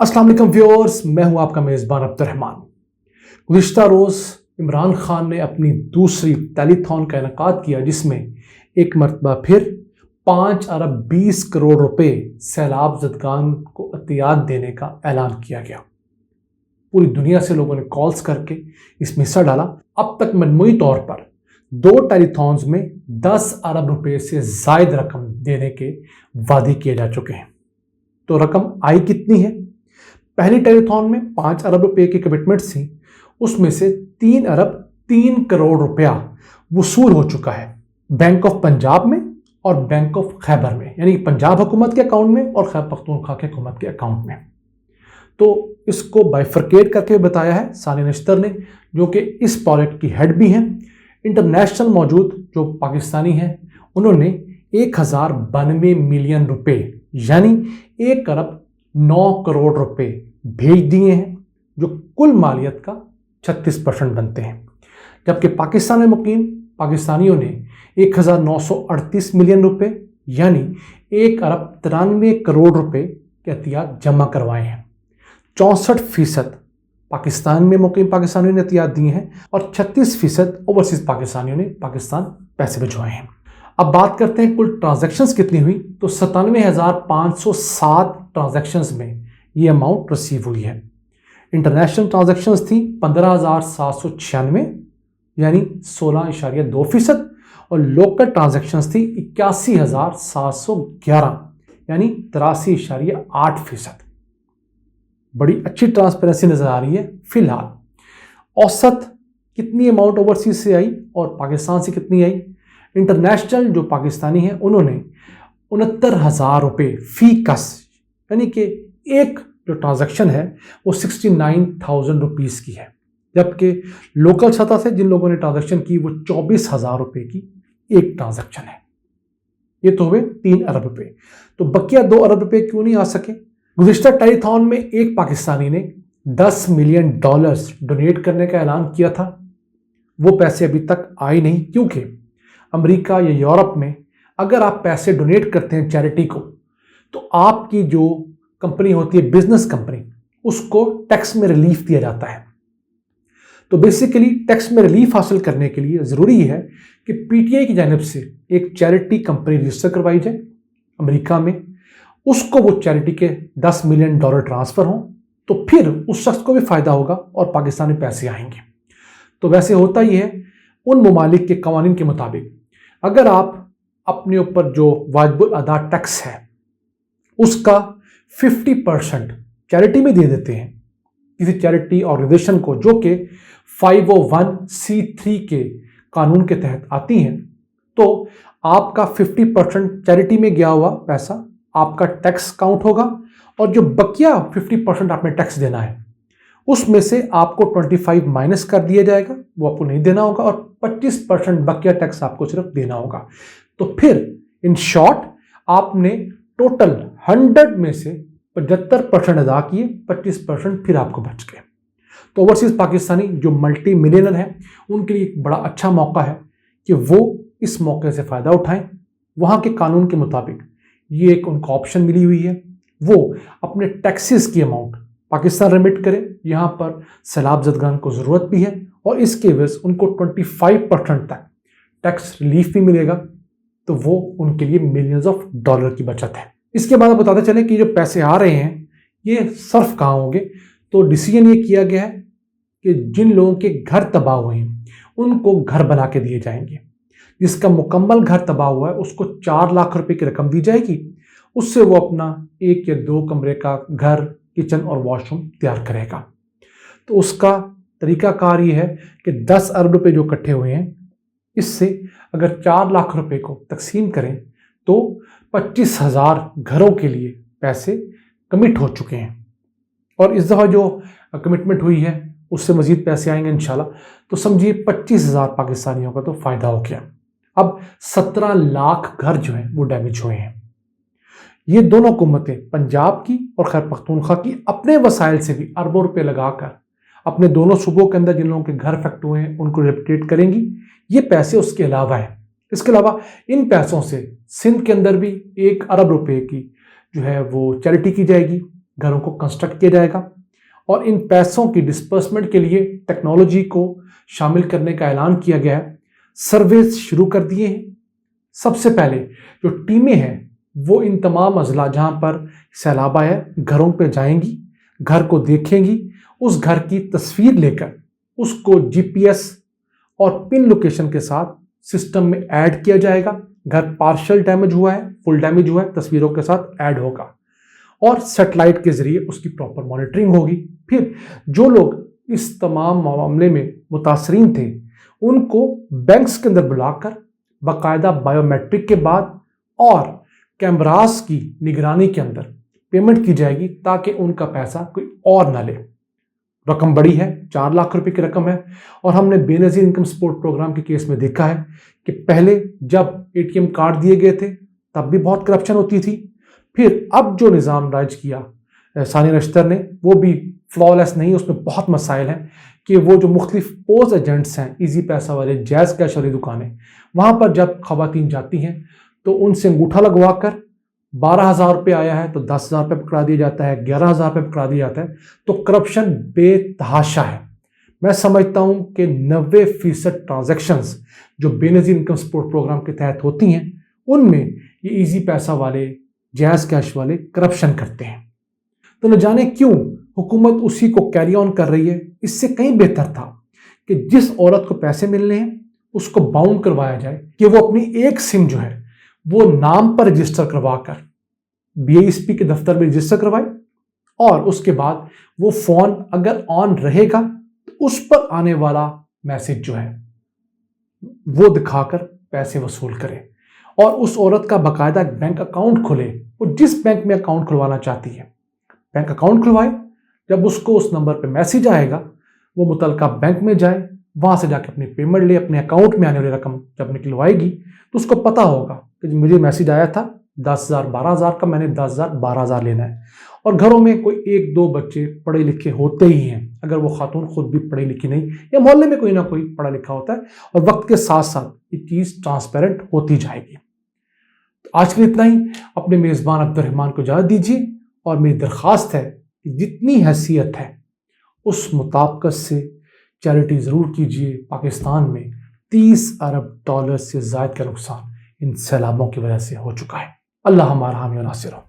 अस्सलाम वालेकुम व्यूअर्स, मैं हूं आपका मेज़बान अब्दुर्रहमान। गुज़िश्ता रोज़ इमरान खान ने अपनी दूसरी टेलीथॉन का इनेकाद किया, जिसमें एक मरतबा फिर 5 अरब 20 करोड़ रुपए सैलाब ज़दगान को अतियात देने का ऐलान किया गया। पूरी दुनिया से लोगों ने कॉल्स करके इसमें हिस्सा डाला। अब तक मजमूई तौर पर 2 टेलीथॉन्स में 10 अरब रुपए से ज़ायद रकम देने के वादे किए जा चुके हैं। तो रकम आई कितनी है? पहली टेलीथॉन में 5 अरब रुपए की कमिटमेंट्स थी, उसमें से 3 अरब 3 करोड़ रुपया वसूल हो चुका है बैंक ऑफ पंजाब में और बैंक ऑफ खैबर में, यानी पंजाब हुकूमत के अकाउंट में और खैबर पख्तूनख्वा के हुकूमत के अकाउंट में। तो इसको बाइफरकेट करके बताया है सानिया नश्तर ने, जो कि इस प्रोजेक्ट की हेड भी हैं। इंटरनेशनल मौजूद जो पाकिस्तानी हैं, उन्होंने 1092 मिलियन रुपए यानी 1 अरब 9 करोड़ रुपए भेज दिए हैं, जो कुल मालियत का 36% बनते हैं। जबकि पाकिस्तान में मुकीम पाकिस्तानियों ने 1938 मिलियन रुपए यानी 1 अरब 93 करोड़ रुपए के एहतियात जमा करवाए हैं। 64% पाकिस्तान में मुकीम पाकिस्तानियों ने एहतियात दिए हैं और 36% ओवरसीज पाकिस्तानियों ने पाकिस्तान पैसे भिजवाए हैं। अब बात करते हैं कुल ट्रांजैक्शंस कितनी हुई, तो 97,507 ट्रांजैक्शंस में ये अमाउंट रिसीव हुई है। इंटरनेशनल ट्रांजैक्शंस थी 15,796 यानी 16.2%, और लोकल ट्रांजैक्शंस थी 81,711 यानी 83.8%। बड़ी अच्छी ट्रांसपेरेंसी नजर आ रही है। फिलहाल औसत कितनी अमाउंट ओवरसीज से आई और पाकिस्तान से कितनी आई? इंटरनेशनल जो पाकिस्तानी हैं, उन्होंने 69,000 रुपये फी कस, यानी कि एक जो ट्रांजैक्शन है वो 69,000 रुपीज़ की है। जबकि लोकल सतह से जिन लोगों ने ट्रांजैक्शन की वो 24,000 रुपये की एक ट्रांजैक्शन है। ये तो हुए 3 अरब रुपये। तो बकिया 2 अरब रुपये क्यों नहीं आ सके? गुज़िश्ता टेलीथॉन में एक पाकिस्तानी ने $10 मिलियन डोनेट करने का ऐलान किया था। वो पैसे अभी तक आए नहीं, क्योंकि अमेरिका या यूरोप में अगर आप पैसे डोनेट करते हैं चैरिटी को, तो आपकी जो कंपनी होती है बिजनेस कंपनी, उसको टैक्स में रिलीफ दिया जाता है। तो बेसिकली टैक्स में रिलीफ हासिल करने के लिए ज़रूरी है कि पीटीआई की जानिब से एक चैरिटी कंपनी रजिस्टर करवाई जाए अमेरिका में, उसको वो चैरिटी के $10 मिलियन ट्रांसफ़र हों, तो फिर उस शख्स को भी फ़ायदा होगा और पाकिस्तान में पैसे आएंगे। तो वैसे होता ही है उन ममालिक के कवानीन के मुताबिक, अगर आप अपने ऊपर जो वाजिबुल अदा टैक्स है उसका 50% चैरिटी में दे देते हैं किसी चैरिटी ऑर्गेनाइजेशन को, जो कि 501(c)(3 के कानून के तहत आती हैं, तो आपका 50% चैरिटी में गया हुआ पैसा आपका टैक्स काउंट होगा, और जो बकिया 50% आपने टैक्स देना है उसमें से आपको 25 माइनस कर दिया जाएगा, वो आपको नहीं देना होगा, और 25% बकिया टैक्स आपको सिर्फ देना होगा। तो फिर इन शॉर्ट आपने टोटल 100 में से 75% अदा किए, 25% फिर आपको बच गए। तो ओवरसीज पाकिस्तानी जो मल्टी मिलियनर हैं, उनके लिए एक बड़ा अच्छा मौका है कि वो इस मौके से फ़ायदा उठाएं। वहाँ के कानून के मुताबिक ये एक उनको ऑप्शन मिली हुई है, वो अपने टैक्सेस की अमाउंट पाकिस्तान रिमिट करें। यहाँ पर सैलाब ज़दगान को ज़रूरत भी है और इसके वजह से उनको 25% तक टैक्स रिलीफ भी मिलेगा, तो वो उनके लिए मिलियंस ऑफ डॉलर की बचत है। इसके बाद बताते चलें कि जो पैसे आ रहे हैं ये सर्फ कहाँ होंगे। तो डिसीजन ये किया गया है कि जिन लोगों के घर तबाह हुए हैं उनको घर बना के दिए जाएंगे। जिसका मुकम्मल घर तबाह हुआ है उसको 4 लाख रुपए की रकम दी जाएगी, उससे वो अपना 1 या 2 कमरे का घर, किचन और वॉशरूम तैयार करेगा। तो उसका तरीकाकार ये है कि 10 अरब रुपए जो इकट्ठे हुए हैं, इससे अगर 4 लाख रुपए को तकसीम करें तो 25,000 घरों के लिए पैसे कमिट हो चुके हैं, और इस दफ़ा जो कमिटमेंट हुई है उससे मज़ीद पैसे आएंगे इंशाल्लाह। तो समझिए 25,000 पाकिस्तानियों का तो फ़ायदा हो गया। अब 17 लाख घर जो हैं वो डैमेज हुए हैं। ये दोनों हुकूमतें, पंजाब की और खैबर पख्तूनख्वा की, अपने वसाइल से भी अरबों रुपए लगाकर अपने दोनों सूबों के अंदर जिन लोगों के घर इफेक्ट हुए हैं उनको रिपेट्रिएट करेंगी। ये पैसे उसके अलावा हैं। इसके अलावा इन पैसों से सिंध के अंदर भी 1 अरब रुपए की जो है वो चैरिटी की जाएगी, घरों को कंस्ट्रक्ट किया जाएगा और इन पैसों की डिस्पर्समेंट के लिए टेक्नोलॉजी को शामिल करने का ऐलान किया गया है। सर्वे शुरू कर दिए हैं। सबसे पहले जो टीमें हैं वो इन तमाम अजला जहां पर सैलाब आया है घरों पे जाएंगी, घर को देखेंगी, उस घर की तस्वीर लेकर उसको जीपीएस और पिन लोकेशन के साथ सिस्टम में ऐड किया जाएगा। घर पार्शियल डैमेज हुआ है, फुल डैमेज हुआ है, तस्वीरों के साथ ऐड होगा और सैटेलाइट के जरिए उसकी प्रॉपर मॉनिटरिंग होगी। फिर जो लोग इस तमाम मामले में मुतासरीन थे उनको बैंक्स के अंदर बुलाकर बाकायदा बायोमेट्रिक के बाद और कैमरास की निगरानी के अंदर पेमेंट की जाएगी ताकि उनका पैसा कोई और ना ले। रकम बड़ी है, 4 लाख रुपए की रकम है और हमने बेनजीर इनकम सपोर्ट प्रोग्राम के केस में देखा है कि पहले जब एटीएम कार्ड दिए गए थे तब भी बहुत करप्शन होती थी। फिर अब जो निज़ाम राइज किया सानिया नश्तर ने वो भी फ्लॉलेस नहीं, उसमें बहुत मसाइल हैं कि वो जो मुख्तलिफ पोज एजेंट्स हैं, इजी पैसा वाले, जैज़ कैश वाली दुकानें, वहाँ पर जब खवातीन जाती हैं तो उनसे अंगूठा लगवा कर 12,000 रुपये आया है तो 10,000 रुपये पकड़ा दिया जाता है, 11,000 रुपये पकड़ा दिया जाता है। तो करप्शन बेतहाशा है। मैं समझता हूँ कि 90% ट्रांजेक्शन्स जो बेनजीर इनकम सपोर्ट प्रोग्राम के तहत होती हैं उनमें ये इजी पैसा वाले, जैज़ कैश वाले करप्शन करते हैं। तो न जाने क्यों हुकूमत उसी को कैरी ऑन कर रही है। इससे कहीं बेहतर था कि जिस औरत को पैसे मिलने हैं उसको बाउंड करवाया जाए कि वो अपनी एक सिम जो है वो नाम पर रजिस्टर करवा कर बीएसपी के दफ्तर में रजिस्टर करवाए और उसके बाद वो फोन अगर ऑन रहेगा तो उस पर आने वाला मैसेज जो है वो दिखाकर पैसे वसूल करे और उस औरत का बाकायदा बैंक अकाउंट खुले। वो जिस बैंक में अकाउंट खुलवाना चाहती है बैंक अकाउंट खुलवाए। जब उसको उस नंबर पे मैसेज आएगा वो मुतलका बैंक में जाए, वहां से जाके अपनी पेमेंट ले, अपने अकाउंट में आने वाली रकम जब निकलवाएगी तो उसको पता होगा कि मुझे मैसेज आया था 10,000 12,000 का, मैंने 10,000 12,000 लेना है। और घरों में कोई 1-2 बच्चे पढ़े लिखे होते ही हैं, अगर वो खातून खुद भी पढ़ी लिखी नहीं या मोहल्ले में कोई ना कोई पढ़ा लिखा होता है, और वक्त के साथ साथ ये चीज़ ट्रांसपेरेंट होती जाएगी। तो आज के लिए इतना ही। अपने मेज़बान अब्दुर्रहमान को इजाज़त दीजिए और मेरी दरख्वास्त है कि जितनी हैसियत है उस मुताबिकत से चैरिटी ज़रूर कीजिए। पाकिस्तान में $30 अरब से ज़ायद का नुकसान इन सैलाबों की वजह से हो चुका है। अल्लाह हमारा हामी और नासिर हो।